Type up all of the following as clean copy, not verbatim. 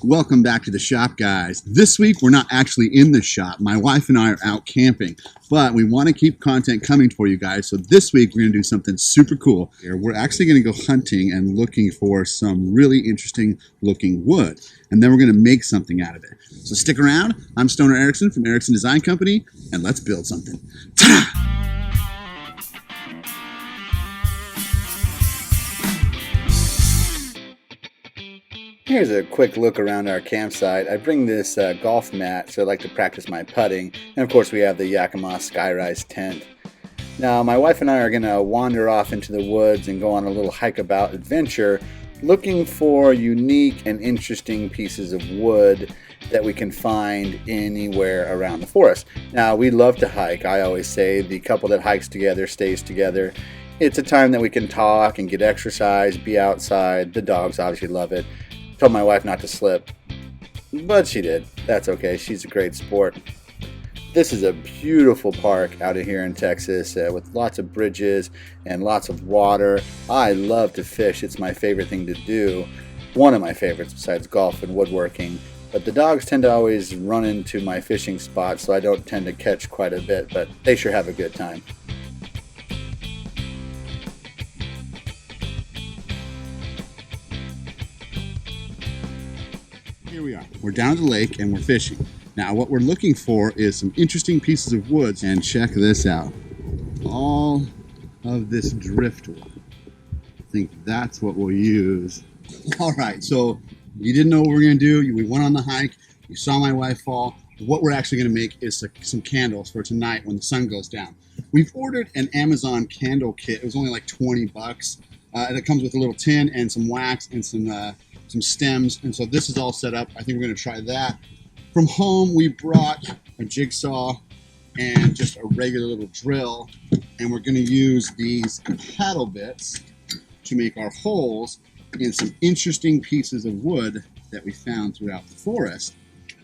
Welcome back to the shop, guys. This week we're not actually in the shop. My wife and I are out camping, but we want to keep content coming for you guys. So this week we're going to do something super cool. We're actually going to go hunting and looking for some really interesting looking wood, and then we're going to make something out of it. So stick around. I'm Stoner Erickson from Erickson Design Company, and let's build something. Ta-da! Here's a quick look around our campsite. I bring this golf mat, so I like to practice my putting. And of course we have the Yakima Skyrise tent. Now my wife and I are going to wander off into the woods and go on a little hike about adventure, looking for unique and interesting pieces of wood that we can find anywhere around the forest. Now we love to hike. I always say the couple that hikes together stays together. It's a time that we can talk and get exercise, be outside. The dogs obviously love it. Told my wife not to slip, but she did. That's okay. She's a great sport. This is a beautiful park out of here in Texas with lots of bridges and lots of water. I love to fish. It's my favorite thing to do. One of my favorites besides golf and woodworking. But the dogs tend to always run into my fishing spots, so I don't tend to catch quite a bit, but they sure have a good time. Here we are. We're down at the lake and we're fishing. Now what we're looking for is some interesting pieces of wood, and check this out. All of this driftwood. I think that's what we'll use. All right, so you didn't know what we were going to do. We went on the hike. You saw my wife fall. What we're actually going to make is some candles for tonight when the sun goes down. We've ordered an Amazon candle kit. It was only like 20 bucks. And it comes with a little tin and some wax and some stems, and so this is all set up. I think we're going to try that. From home, we brought a jigsaw and just a regular little drill, and we're going to use these paddle bits to make our holes in some interesting pieces of wood that we found throughout the forest.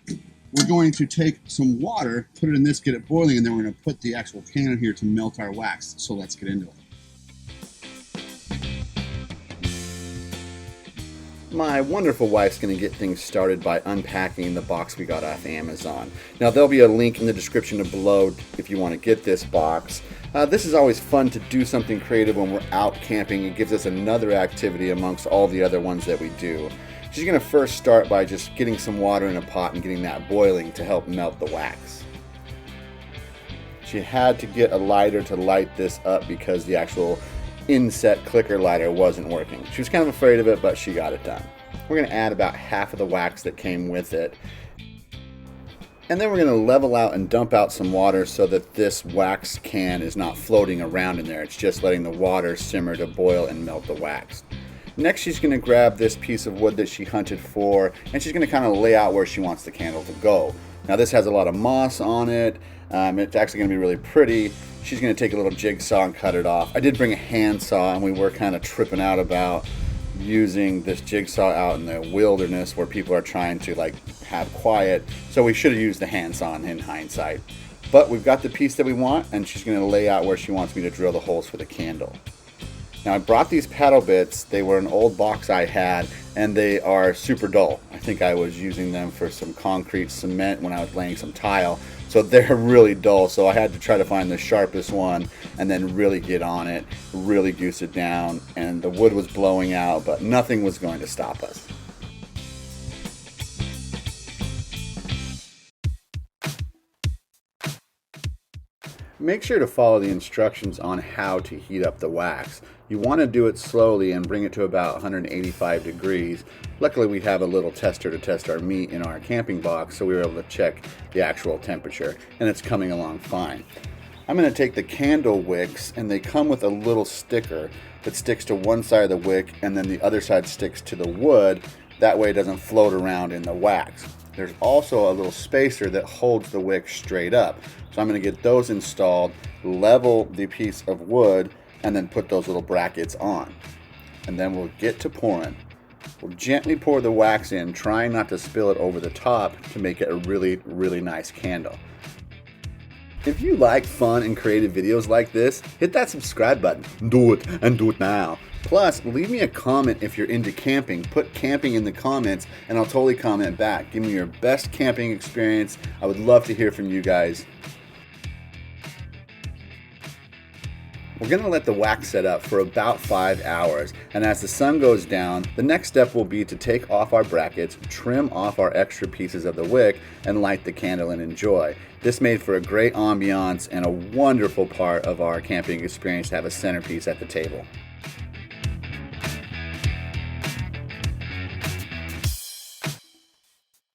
We're going to take some water, put it in this, get it boiling, and then we're going to put the actual pan in here to melt our wax. So let's get into it. My wonderful wife's going to get things started by unpacking the box we got off Amazon. Now there'll be a link in the description below if you want to get this box. This is always fun to do something creative when we're out camping. It gives us another activity amongst all the other ones that we do. She's going to first start by just getting some water in a pot and getting that boiling to help melt the wax. She had to get a lighter to light this up because the actual inset clicker lighter wasn't working. She was kind of afraid of it, but she got it done. We're going to add about half of the wax that came with it. And then we're going to level out and dump out some water so that this wax can is not floating around in there. It's just letting the water simmer to boil and melt the wax. Next, she's going to grab this piece of wood that she hunted for, and she's going to kind of lay out where she wants the candle to go. Now this has a lot of moss on it. It's actually going to be really pretty. She's going to take a little jigsaw and cut it off. I did bring a handsaw, and we were kind of tripping out about using this jigsaw out in the wilderness where people are trying to have quiet. So we should have used the handsaw in hindsight. But we've got the piece that we want, and she's going to lay out where she wants me to drill the holes for the candle. Now I brought these paddle bits. They were an old box I had, and they are super dull. I think I was using them for some concrete cement when I was laying some tile. So they're really dull, so I had to try to find the sharpest one and then really get on it, really goose it down, and the wood was blowing out, but nothing was going to stop us. Make sure to follow the instructions on how to heat up the wax. You want to do it slowly and bring it to about 185 degrees. Luckily we have a little tester to test our meat in our camping box, so we were able to check the actual temperature, and it's coming along fine. I'm going to take the candle wicks, and they come with a little sticker that sticks to one side of the wick and then the other side sticks to the wood. That way it doesn't float around in the wax. There's also a little spacer that holds the wick straight up. So I'm going to get those installed, level the piece of wood, and then put those little brackets on. And then we'll get to pouring. We'll gently pour the wax in, trying not to spill it over the top to make it a really, really nice candle. If you like fun and creative videos like this, hit that subscribe button. Do it, and do it now. Plus, leave me a comment if you're into camping. Put camping in the comments and I'll totally comment back. Give me your best camping experience. I would love to hear from you guys. We're going to let the wax set up for about 5 hours, and as the sun goes down, the next step will be to take off our brackets, trim off our extra pieces of the wick, and light the candle and enjoy. This made for a great ambiance and a wonderful part of our camping experience to have a centerpiece at the table.